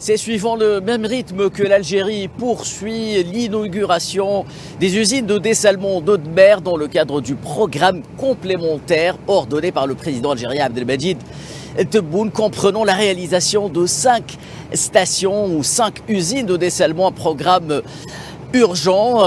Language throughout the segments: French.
C'est suivant le même rythme que l'Algérie poursuit l'inauguration des usines de dessalement d'eau de mer dans le cadre du programme complémentaire ordonné par le président algérien Abdelmadjid Tebboune, comprenant la réalisation de 5 stations ou 5 usines de dessalement, un programme urgent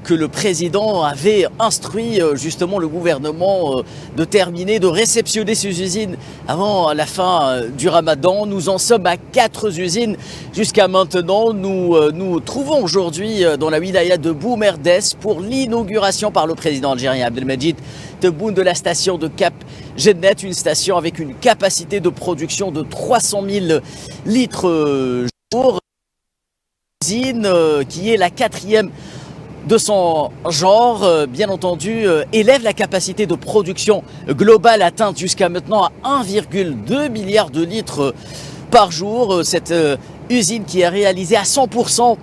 que le président avait instruit justement le gouvernement de terminer, de réceptionner ces usines avant la fin du Ramadan. Nous en sommes à 4 usines jusqu'à maintenant. Nous trouvons aujourd'hui dans la wilaya de Boumerdès pour l'inauguration par le président algérien Abdelmadjid Tebboune de la station de Cap Gennet, une station avec une capacité de production de 300 000 litres jour. Usine qui est la 4e de son genre, bien entendu, élève la capacité de production globale atteinte jusqu'à maintenant à 1,2 milliard de litres par jour. Cette usine qui est réalisée à 100%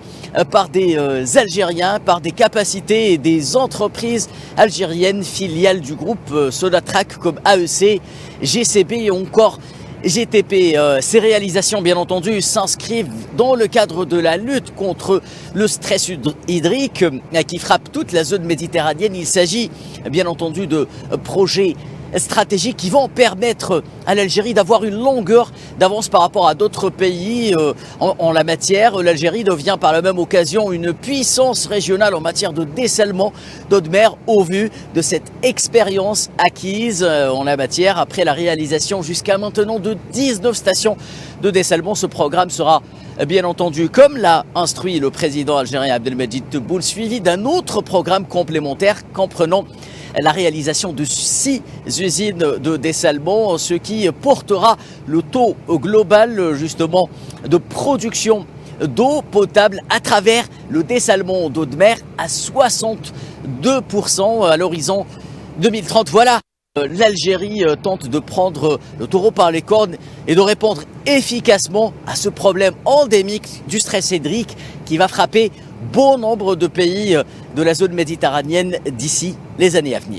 par des Algériens, par des capacités et des entreprises algériennes filiales du groupe Sonatrach comme AEC, GCB et encore GTP. Ces réalisations, bien entendu, s'inscrivent dans le cadre de la lutte contre le stress hydrique qui frappe toute la zone méditerranéenne. Il s'agit, bien entendu, de projets stratégiques qui vont permettre à l'Algérie d'avoir une longueur d'avance par rapport à d'autres pays en la matière. L'Algérie devient par la même occasion une puissance régionale en matière de dessalement d'eau de mer au vu de cette expérience acquise en la matière. Après la réalisation jusqu'à maintenant de 19 stations de dessalement, ce programme sera bien entendu, comme l'a instruit le président algérien Abdelmadjid Tebboune, suivi d'un autre programme complémentaire comprenant la réalisation de 6 usines de dessalement, ce qui portera le taux global justement de production d'eau potable à travers le dessalement d'eau de mer à 62% à l'horizon 2030. Voilà, l'Algérie tente de prendre le taureau par les cornes et de répondre efficacement à ce problème endémique du stress hydrique qui va frapper bon nombre de pays de la zone méditerranéenne d'ici les années à venir.